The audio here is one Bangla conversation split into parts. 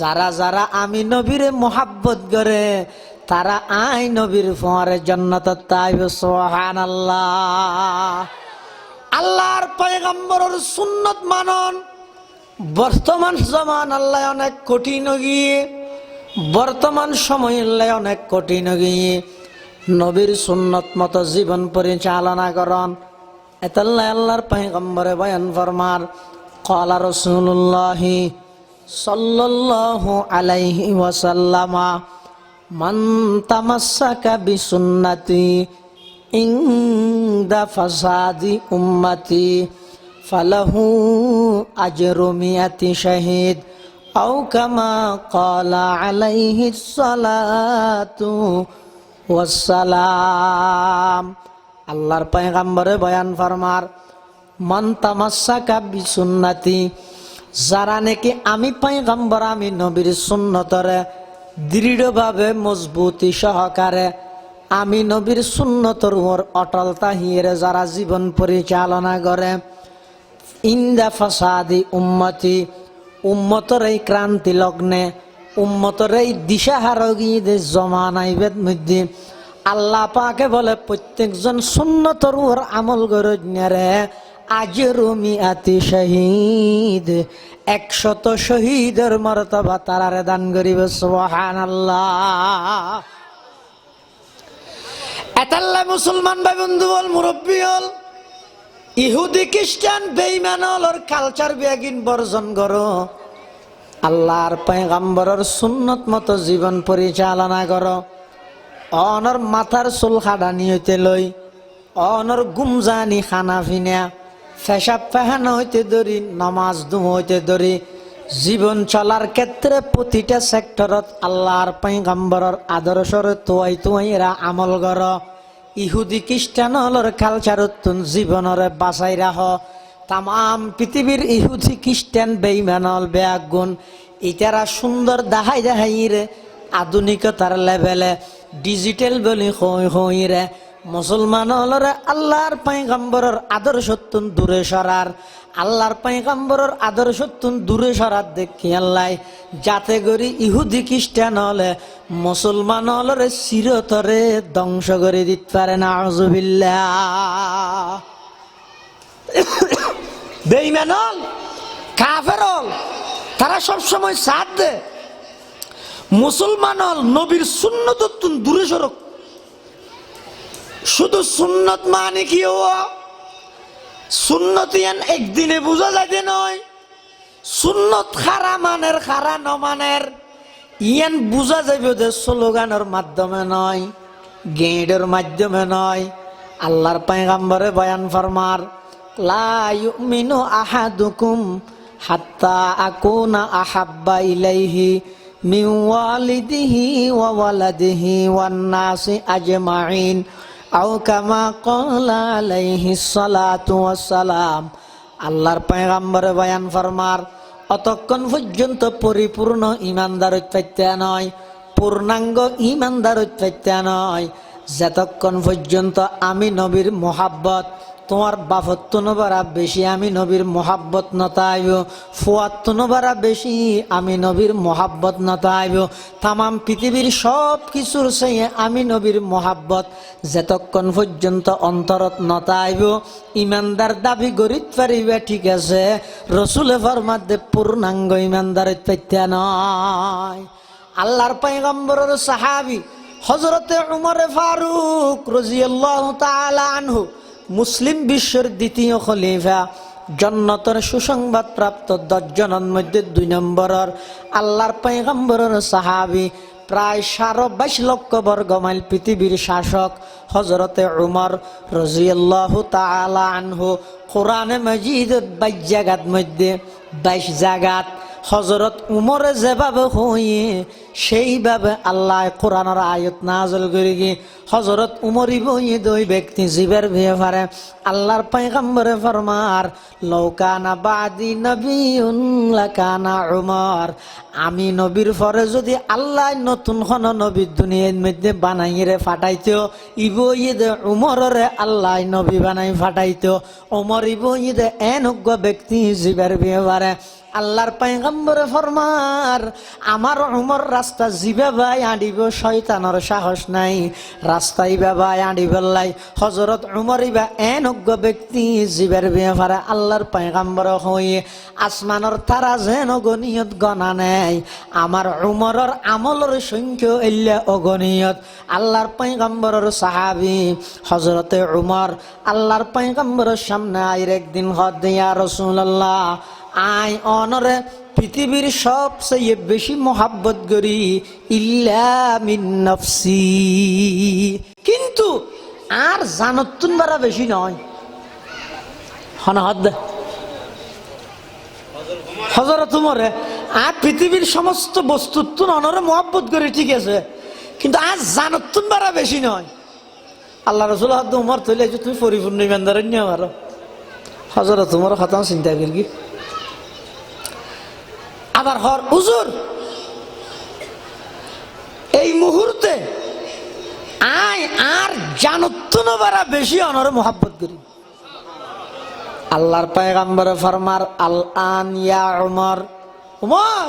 যারা যারা আমি নবীরে মোহাব্বত করে তারা আই নবীর ফোয়ারে জান্নাত তাইবে সুবহানাল্লাহ। আল্লাহর পয়গম্বরের সুন্নত মানন। বর্তমান জমান আল্লাহ অনেক কঠিন গিয়ে, বর্তমান সময় আল্লাহ অনেক কঠিন গিয়ে নবীর সুন্নত মতো জীবন পরিচালনা করন। এতাল্লাহ আল্লাহর পয়গম্বরে বয়ান ফরমার ক্বালা রাসূলুল্লাহ সাল্লাল্লাহু আলাইহি ওয়াসাল্লামা মান তামাসসাকা বিসুন্নতি ইনদা ফাসাদি উম্মতি ফালাহু আজরু মিয়াতি শাহিদ আও কামা ক্বালা আলাইহিস সালাতু ওয়াসসালাম। আল্লাহর পয়গম্বরে বয়ান ফরমার মান তামাসসাকা বিসুন্নতি, যারা নাকি আমি পয়গম্বর আমি নবীর সুন্নতরে দৃঢ়ভাবে মজবুতি সহকারে আমি নবীর সুন্নতর উপর অটল তাহিরে যারা জীবন পরিচালনা করে, ইন্দা ফাসাদি উম্মতি, উম্মতর এই ক্রান্তি লগ্নে উম্মতর এই দিশাহারগীদের জমানাইবেদ মধ্যে আল্লাহ পাকে বলে প্রত্যেকজন সুন্নতর উপর আমল গরজনারে আজরু মিয়াতি শহীদ, 100 শহীদের মর্তবা তারারে দান করিবে সুবহানাল্লাহ। এতাল্লাহ মুসলমান ভাই বন্ধু বল মুরব্বী হল ইহুদি খ্রিস্টান বেঈমান হলর কালচার বেগিন বর্জন করো, আল্লাহর পয়গম্বরের সুন্নত মতো জীবন পরিচালনা করো। অনর মাথার চুল খাডানি হইতে লই, অনর গুমজানি খানা ফিনা ফেসাব ফেহানো হইতে ধরি নামাজ দুম হইতে ধরি জীবন চলার ক্ষেত্রে প্রতিটা সেক্টরত আল্লাহর পয়গম্বরের আদর্শর তোয়াই তোয়াইরা আমল কর। ইহুদি খ্রিস্টান হলর কালচারত জীবনরে বাঁচাই রাখ। তাম পৃথিবীর ইহুদি খ্রিস্টান বেঈমান হল বেয়াগুন ইতারা সুন্দর দেখাই দেখাইরে আধুনিকতার লেভেলে ডিজিটাল বলি হইরে মুসলমান হলরে আল্লাহর পয়গম্বরের আদর্শতুন দূরে সরার, আল্লাহর পয়গম্বরের আদর্শতুন দূরে সরার দেখি আল্লাহ যাতে করি ইহুদি খ্রিস্টান হলে মুসলমান হলরে চিরতরে ধ্বংস করে দিতে পারে না। আউযুবিল্লাহ। বেঈমান হল কাফের হল তারা সবসময় সাথ দে, মুসলমান হল নবীর সুন্নততুন দূরে সরক। শুধু সুন্নত মানে কি হওয়া, সুন্নত ইয়ান একদিনে বোঝা যাবে নয়। সুন্নত খারা মানের খারা নমানের ইয়ান বোঝা যাবে যে স্লোগানের মাধ্যমে নয়, গেঁড়ের মাধ্যমে নয়। আল্লাহর পয়গম্বরে বয়ান ফরমার লা ইউমিনু আহাদুকুম হাত্তা আকুনা আহাব্বা ইলাইহি মিন ওয়ালিদিহি ওয়া ওয়ালাদিহি ওয়ান নাসি আজমাইন আও কামা ক্বালা আলাইহিস সালাতু ওয়াসসালাম। আল্লাহর পয়গম্বরে বয়ান ফরমার অতক্ষণ পর্যন্ত পরিপূর্ণ ইমানদার হইতে নয়, পূর্ণাঙ্গ ইমানদার হইতে নয়, যতক্ষণ পর্যন্ত আমি নবীর মোহাব্বত তোমার বাফত্তনবারা বেশি আমি নবীর মোহাব্বত নতাইব, ফুয়াত্তনবারা বেশি আমি নবীর মোহাব্বত নতাইব। তামাম পৃথিবীর সব কিছুর চেয়ে আমি নবীর মোহাব্বত যতক্ষণ পর্যন্ত অন্তরত নতাইব ইমানদার দাবি গরিত পারিবে, ঠিক আছে। রসুলে ফরমাদে পূর্ণাঙ্গ ইমানদার ইত্যাদি নয়। আল্লাহর পয়গম্বরের সাহাবী হযরতে উমর ফারুক রাদিয়াল্লাহু তাআলা আনহু মুসলিম বিশ্বের দ্বিতীয় খলিফা, জান্নাতের সুসংবাদ প্রাপ্ত 10 জনের মধ্যে 2 নম্বরের আল্লাহর পয়গম্বরের সাহাবী, প্রায় 22 লক্ষ বর্গ মাইল পৃথিবীর শাসক হযরতে উমর রাদিয়াল্লাহু তাআলা আনহু কোরআনে মাজিদের 22 জায়গার মধ্যে 22 জায়গাত হযরত উমরে যেভাবে হইয়ে সেইভাবে আল্লাহ কোরআনের আয়াত নাযিল করে গিয়ে হযরত উমরই বইয়ে দুই ব্যক্তি জীবের ব্যাপারে আল্লাহর পয়গম্বরে ফরমার লাউকানা বাদি নবিয়ুন লাকানা উমর, আমি নবীর পরে যদি আল্লাহ নতুন কোন নবী দুনিয়ার মধ্যে বানাইরে ফাটাইতো ইবইয়ে দে উমররে আল্লাহ নবী বানাই ফাটাইতো। উমর ইবইয়ে দে এনজ্ঞ ব্যক্তি জীবের ব্যাপারে আল্লাহর পয়গম্বরে ফরমার আমার উমর রাস্তা জিবে ভাই আঁডিব শয়তানের সাহস নাই রাস্তাই বাবাই আঁডিবেলাই হযরত উমর ইবা অজ্ঞ ব্যক্তি জিবের ব্যাপারে আল্লাহর পয়গম্বর হয়ে আসমানের তারা যেন অগণিয়ত গণা নেয় আমার উমরের আমলের সংখ্যা এল্লা অগণিয়ত আল্লাহর পয়গম্বরের সাহাবী হযরতে উমর আল্লাহর পয়গম্বরের সামনে আইর একদিন হদ ইয়া রাসূলুল্লাহ আই অনরে পৃথিবীর সবচেয়ে বেশি মোহাব্বত করি ইল্লা মিন নফসি কিন্তু আর জানতুন বারা বেশি নয় হনহদ হযরত উমরে আর পৃথিবীর সমস্ত বস্তুত্ব অনরে মোহাব্বত করি ঠিক আছে কিন্তু আর জানতুন বারা বেশি নয় আল্লাহ রাসূল হদ উমর তৈলে তুমি পরিপূর্ণ ইমানদার নিয়ে পারো হযরত উমর কথা চিন্তা করি আবার হর হুজুর এই মুহূর্তে আয় আর জানতুন বারা বেশি অনরে মোহাব্বত করি আল্লাহর পয়গম্বরে ফরমার আল আন ইয়া উমর উমর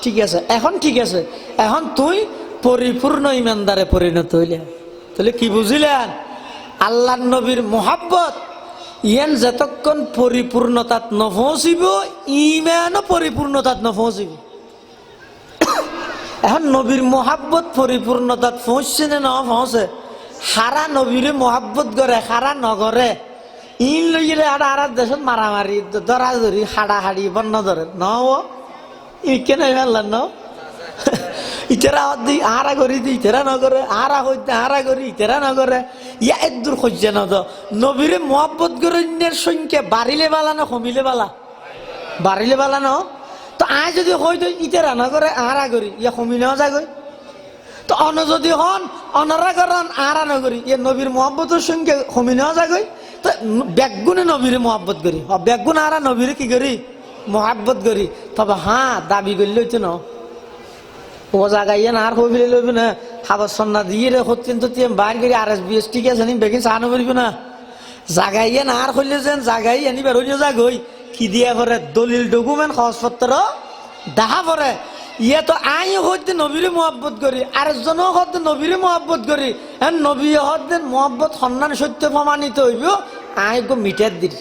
ঠিক আছে এখন ঠিক আছে এখন তুই পরিপূর্ণ ইমানদারে পরিণত হইলে তাহলে কি বুঝিলেন আল্লাহর নবীর মোহাব্বত ইয়ান যতক্ষণ পরিপূর্ণতাত নপৌঁছিব ইমানও পরিপূর্ণতাত নপৌঁছিব এখন নবীর মোহাব্বত পরিপূর্ণতাত পৌঁছছে না পৌঁছে সারা নবীরে মোহাব্বত করে সারা নগরে ইন লইলে আর দেশত মারামারি দরাদরি হাড়াহাড়ি বন্য ধরে ন ই কেন ফেললেন ন ইতেরা দি আরা করি দি ইতেরা নগরে আরা হইতে আরা করি ইতেরা নগরে ইয়া এদুর খুঁজছে না তো নবীরে মোহাব্বত গরণ্যের সংখ্যা বাড়িলে বালা না কমিলে বালা বাড়িলে বালা ন তো আয় যদি হইতো ইতেরা নগরে আরা করি ইয়া কমি নেওয়া যাগই তো অন যদি হন অনরা করেন আরা নগরি ইয়ে নবীর মোহাব্বতের সংখ্যা কমি নেওয়া যাগই তো ব্যাগুনে নবীরে মোহাব্বত করি ব্যাগুন আরা নবীরে কি করি মোহাব্বত করি তবে হ্যাঁ দাবি করলে হইতো না ও জায়গায় না আর হইলে লইবে না খাবার সন্না দিয়ে রে হচ্ছেন তো বাইর করে আর এস বিএস ঠিক আছে নি বেগিন চাহানো করিবে না জাগাইয়ে না আর হইলে যেন জাগাই আনি বের হইলে যাগই কি দিয়া পরে দলিল ডকুমেন্ট কাগজপত্র দেখা পরে ইয়ে তো আই হইতে নবীরে মোহাব্বত করি আরেকজনও হতে নবীরে মোহাব্বত করি হ্যাঁ নবী হতে মোহাব্বত সন্ধান সত্য প্রমাণিত হইব আই গো মিঠার দির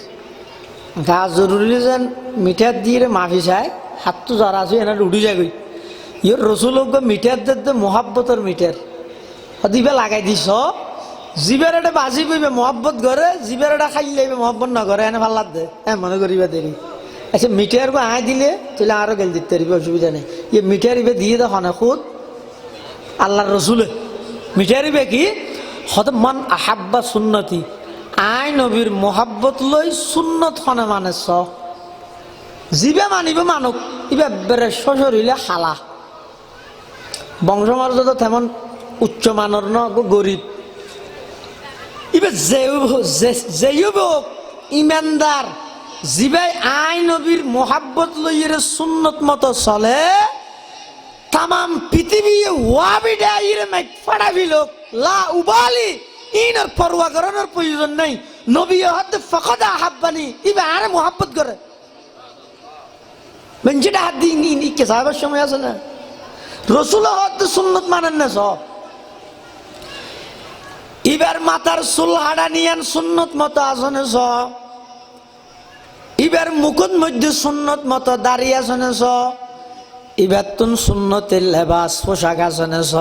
গা জরুরি যেন মিঠার দিয়ে মাফি চাই হাত তো জরা আছে এনে উড়ি যাগই ইয়র রসুল মিঠার দে মোহাব্বতর মিঠার দিবে লাগাই দিছ জিবের এটা বাজি পইবে মোহাব্বত করে জিবের এটা খাই লাইবে মোহাব্বত নকরে এনে ভাল দে মনে করিবা দেরি আচ্ছা মিঠার গো আয় দিলে তাহলে আরো গেল দিতে পারবে অসুবিধা নেই ইয়ে মিঠার ইবে দিয়ে দেখো না খুদ আল্লাহর রসুলে মিঠার ইবে কি হত মন আহাব্বা সুন্নতি আই নবীর মোহাব্বত লই সুন্নত খনে মানে চ জিবে মানিব মানুক ইবে বেরে শরীরে খালা বংশমর্যাদা তেমন উচ্চমানের ন গরিব ইবে যেইব ইমানদার জিবাই আই নবীর মোহাব্বত লইয়ের সুন্নত মতো চলে তামাম পৃথিবী ওয়াবিডা ইরে মাইক ফাড়াবি লোক লা উবালি ইনর পরোয়া করানোর প্রয়োজন নাই নবী হাতে ফকদা হাব্বানি ইবে আরে মোহাব্বত করে মেনজিটা হাত দিয়ে নি কে সাহেবের সময় আছে না রসুল হতে সুন্নত মানেন না সব ইবার মাথার চুল হাড়া নিয়ান সুন্নত মতো আসনে স ইবার মুকুট মধ্যে সুন্নত মতো দাঁড়িয়ে আসনে স ইবার তুন সুন্নতের লেবাস পোশাক আসনে স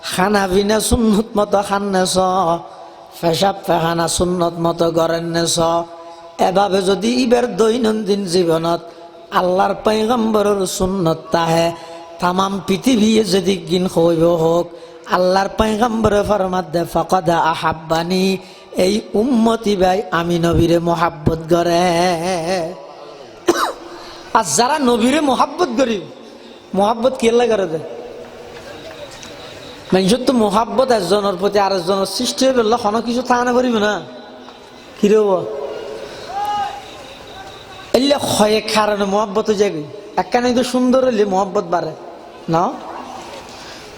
খানা পিনা সুন্নত মতো খান্নে স পেশাব পেখানা সুন্নত মতো গড়েন নে স এভাবে যদি ইবার দৈনন্দিন জীবনত আল্লাহর পয়গম্বরের সুন্নত তাহে তামাম পৃথিবী যদি গিন হইব হোক আল্লাহর পয়গম্বরে ফরমাত দে ফাকাদা আহাব্বানি এই উম্মতি ভাই আমি নবীরে মোহাব্বত করে আর যারা নবীরে মোহাব্বত করি মোহাব্বত কেলা করে দে মানুষের তো মোহাব্বত একজনের প্রতি আরেকজনের সৃষ্টি হয়ে বললো কোনো কিছু থানা করিব না কি রব এলে হয় কারণে মোহাব্বত যাবি একখানে তো সুন্দর হইলে মোহাব্বত বাড়ে না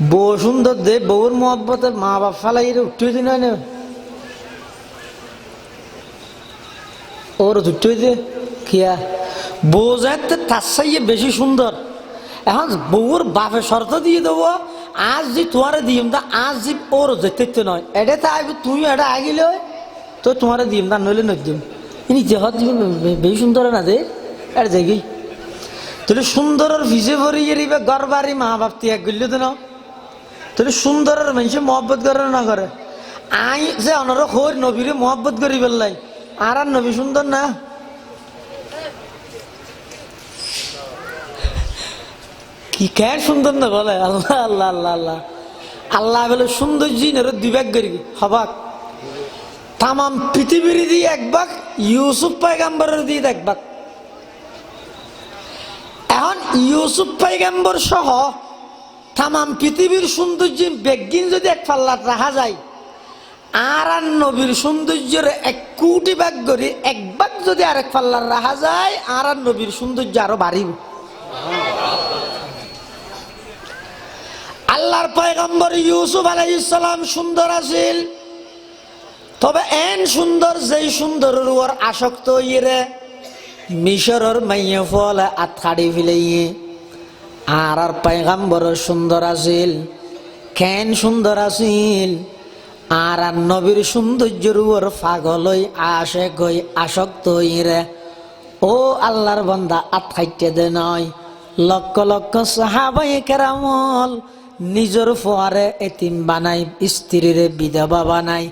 বউ সুন্দর দে বউর মোহাব্বতে মা বাপ ফালাই উঠতে দিন হয় না ওর উঠতে দে খিয়া বউ যাতে তার চাইয়ে বেশি সুন্দর। এখন বউর বাপে শর্ত দিয়ে দেবো, আজ যে তোমারে দিম তা আজ যে ওর যেতে নয়, এটা তাই তুমি এটা আগিলে তো তোমারে দিম তা নইলে নই দিম। ইনি দেহত দিবেন বেশি সুন্দর না দে আর দেখি তাহলে সুন্দরের ভিজে ভরি এরিবে ঘর বাড়ি মা বাপ ত্যাগ করলে তো না, তাহলে সুন্দরের মানুষে মহব্বত করে না করে। আই যে অনর খোর নবীরে মহব্বত করি বেললাই আর আর নবী সুন্দর না। কি কে সুন্দর না বলে আল্লাহ আল্লাহ আল্লাহ আল্লাহ আল্লাহ বলে সৌন্দর্য দুইভাগ করি হবাক তাম পৃথিবীর দিয়ে এক ভাগ, ইউসুফ পয়গাম্বরের দিয়ে এক ভাগ। এখন ইউসুফ পয়গাম্বর সহ তাম পৃথিবীর সৌন্দর্য বেগিন যদি এক পাল্লাত রাখা যায়, আর আর নবীর সৌন্দর্যের 1 কোটি ভাগ করি এক ভাগ যদি আরেক পাল্লার রাখা যায়, আর আর নবীর সৌন্দর্য আরো বাড়িব। আল্লাহর পয়গম্বর ইউসুফ আলাইহিস সালাম সুন্দর আছিল, তবে এন সুন্দর যেই সুন্দরের উপর আসক্ত হইরে মিশরের মাইয়ে ফলে আতখাড়ি ফিলাইয়ে। আর আর পয়গম্বর সুন্দর আছিল, কেন সুন্দর আছিল, আর আর নবীর সৌন্দর্যের উপর পাগল হই আশেক হই আসক্ত হইরে। ও আল্লাহর বান্দা আতখাইতে দে নয়, লক্ষ লক্ষ সাহাবায়ে কেরামল নিজের ফোয়ারে এতিম বানাই, স্ত্রীর বিধবা বানাই,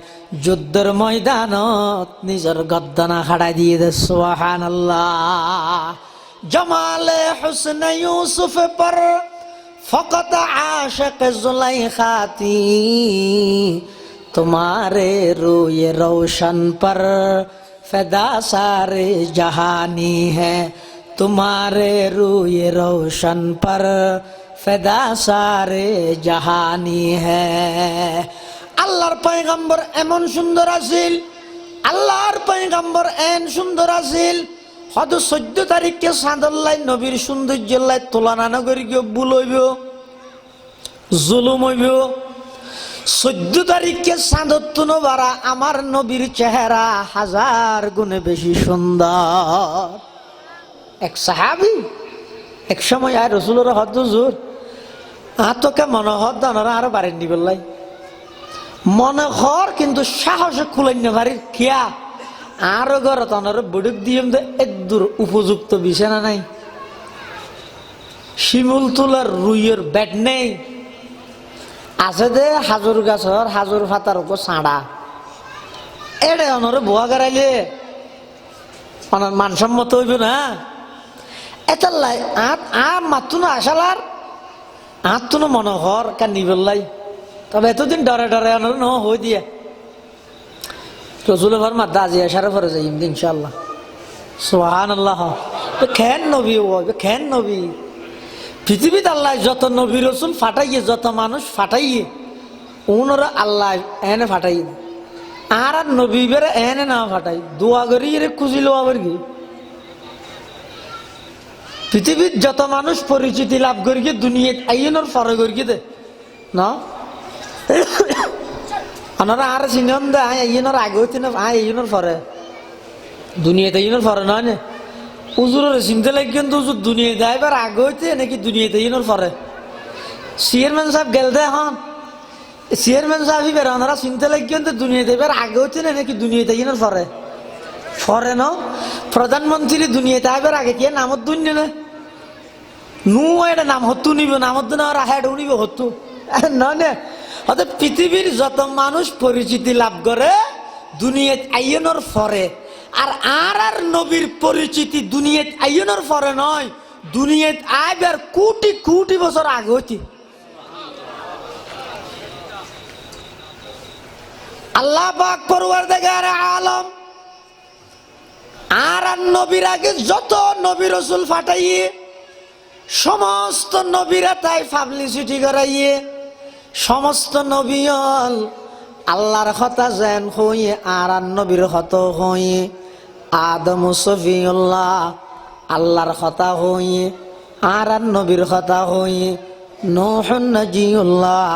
যুদ্ধের ময়দানত নিজের গদ্দানা খাড়াই দিয়ে দে। সুবহানাল্লাহ। জমালে হুসনে ইউসুফ পর ফকত আশিক जुलैखाती, तुम्हारे रूए रोशन पर फिदा सारे जहानी है, तुम्हारे रूए रोशन पर फिदा सारे जहानी है। আল্লাহর পয়গম্বর এমন সুন্দর আছিল, আল্লাহর পয়গম্বর এন সুন্দর আছিল, হয়ত 14 তারিখকে চাঁদল্লাই নবীর সৌন্দর্যল্লাই তুলনা নগরী কেউ ভুল হইব, জুলুম হইব। 14 তারিখকে চাঁদত তুনো বারা আমার নবীর চেহারা 1000 গুণে বেশি সুন্দর। এক সাহাবি এক সময় আর রসুলের হদ জোর তোকে মনে হদ দানরা আরো বাড়েন নি বললাই মনে হর, কিন্তু সাহসে খুলেন না বাড়ির খেয়া আরো ঘর তনর বুড়ুক দিয়ে একদূর উপযুক্ত বিছানা নাই, শিমুল তুলার রুইয়ের ব্যাট নেই, আছে দে হাজুর গাছর হাজুর ফাতার উপর ছাড়া। এড়ে অনরে বোয়া গাড়াইলে অনার মানসম্মত হইব না। এটার লাই মাতুন আসালার তুন মনে হর কার নিবল্লাই, তবে এতদিন ডরে ডরে অনর ন হয়ে দিয়ে রসুলের ঘর মাদ্দা আজি আসার পরে যাই ইনশাল্লাহ। সুবহানাল্লাহ। খেন নবী ও খেন নবী পৃথিবীতে আল্লাহ যত নবী রসুল ফাটাইয়ে, যত মানুষ ফাটাইয়ে, ওনারা আল্লাহ এনে ফাটাই আর আর নবী বেড়ে এনে না ফাটাই দোয়া করি এর খুঁজিল আবার কি। পৃথিবীর যত মানুষ পরিচিতি লাভ করি দুনিয়াত আইনের ফরে করি দে না ওনারা আর চিনন দে আইনের আগে হইতে না আইনের ফরে দুনিয়াতে আইনের ফরে নয় না উজুরের চিনতে লাগে, কিন্তু উজুর দুনিয়াতে এবার আগে হইতে নাকি দুনিয়াতে আইনের ফরে। চেয়ারম্যান সাহেব গেল দে এখন চেয়ারম্যান সাহেব বের ওনারা চিনতে লাগে, কিন্তু দুনিয়াতে এবার আগে হইতে না নাকি দুনিয়াতে আইনের ফরে ফরে ন। প্রধানমন্ত্রী দুনিয়াতে এবার আগে কে নামত দুন্য না নু এটা নাম হতু নিব নামত না হেড নিব হতু নয় না। অর্থাৎ পৃথিবীর যত মানুষ পরিচিতি লাভ করে দুনিয়াত আইনের ফরে, আর আর আর নবীর পরিচিতি দুনিয়াত আইনের ফরে নয়, দুনিয়াত আইবার কোটি কোটি বছর আগে হইতে। আল্লাহ পাক পরওয়ারদিগার আলম আর আর নবীর আগে যত নবী রসুল ফাটাইয়ে সমস্ত নবীরা তাই পাবলিসিটি করাইয়ে, সমস্ত নবীল আল্লাহর কথা যেন হইয়ে আর আর নবীর হত হইয়ে, আদম সফিউল্লাহ আল্লাহর কথা হইয়ে আর আর নবীর কথা হইয়ে, নূহ নজিউল্লাহ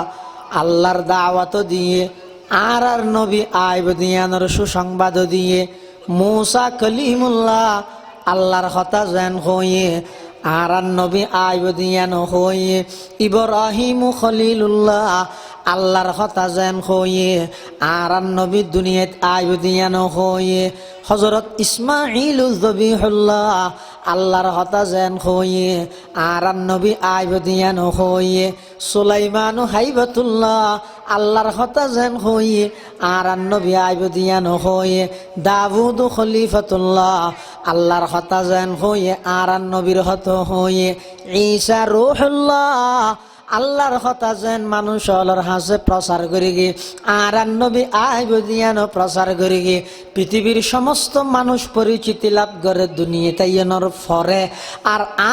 আল্লাহর দাওয়াত দিয়ে আর আর নবী আইব দিয়ানোর সুসংবাদ দিয়ে, মুসা কলিমুল্লাহ আল্লাহর কথা যেন হইয়ে আর নবী আইবদিয়ান হইয়ে ইব্রাহিম খলিলুল্লাহ আল্লাহর কথা যেন হইয়ে আর নবী দুনিয়াত আইবদিয়ান হইয়ে হযরত ইসমাঈল যবিহুল্লাহ আল্লাহর কথা যেন হইয়ে আর নবী আইবদিয়ান হইয়ে সুলাইমান হাইবাতুল্লাহ আল্লাহর কথা যেন হইয়ে আর নবী আইবদিয়ান হইয়ে দাউদ খলিফাতুল্লাহ আল্লাহর কথা যেন হইয়ে আর নবীর হত হইয়ে ঈসা রূহুল্লাহ আল্লাহর কথা যেন মানুষ আল্লাহর হাসে প্রচার করি গে আর নবী আইবদিয়ানো প্রচার করি গে পৃথিবীর সমস্ত মানুষ পরিচিতি লাভ করে দুনিয়াতে ইয়নর ফরে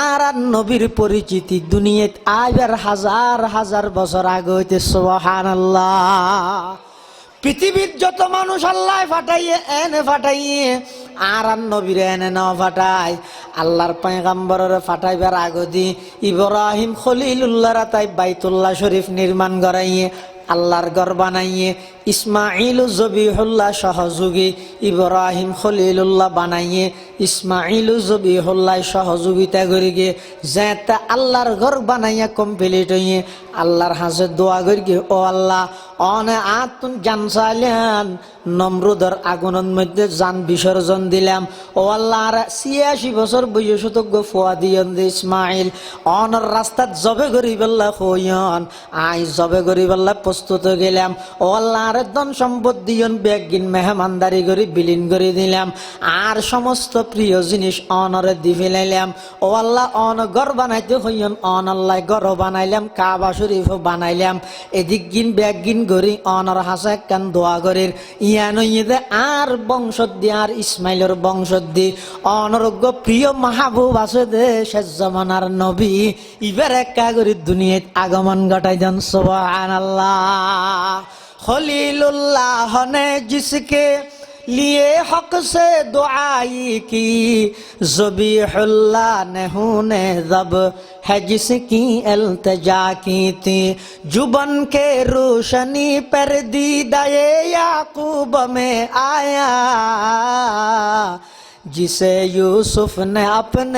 আর নবীর পরিচিতি দুনিয়াত আইবার হাজার হাজার বছর আগে হইতে সুবহানাল্লাহ। পৃথিবীর যত মানুষ আল্লাহ ফাটাইয়ে এনে ফাটাইয়ে আর নবীর এনে না ফাটায় আল্লাহর পয়গম্বরের ফাটাইবার আগদি ইব্রাহিম খলিলুল্লাহর তাই বাইতুল্লাহ শরীফ নির্মাণ করাইয়ে আল্লাহর ঘর বানাইয়ে ইসমাঈল জবিহুল্লাহ সহযোগী ইব্রাহিম খলিলুল্লাহ বানাইয়ে ইসমাঈল জবিহুল্লাহ সহযোগিতা করি গে যেটা আল্লাহর ঘর বানাইয়া কমপ্লিট হইয়ে আল্লাহর হাসে দোয়া করি গে ও আল্লাহ অনে আতুন জান চাইলেন নমরুদর আগুনের মধ্যে জান বিসর্জন দিলাম ও আল্লাহ আর ৮৬ বছর বয়সত ফুয়া দিয়ন দে ইসমাঈল অনর রাস্তাত জবে গরিবাল্লাহ হইয়ন আই জবে গরিবাল্লাহ প্রস্তুত গেলাম ও আল্লাহ আর ধন সম্পদ দিয়ন বেগিন মেহমানদারি করি বিলীন করে দিলাম আর সমস্ত প্রিয় জিনিস অনরে দি ফেলাইলাম ও আল্লাহ অন ঘর বানাইতে হইয়ন অন আল্লাহ ঘর বানাইলাম কাবা শরীফ বানাইলাম এদিক গিন বেগিন গরি অনর হাসে কান দোয়া করির ইয়ান ইদে আর বংশত দি আর ইসমাইলের বংশত দি অনরোগ্য প্রিয় মাহবুব আছে দে শেষ জামানার নবী ইবার একা করি দুনিয়াত আগমন ঘটাই দেন সুবহানাল্লাহ। खलीलुल्लाह ने जिसके लिए हक से दुआई की ज़बीहुल्लाह ने हूने ज़ब है जिसकी इल्तिजा की थी जुबन के रोशनी पर दीदाए याकूब में आया जिसे यूसुफ ने अपने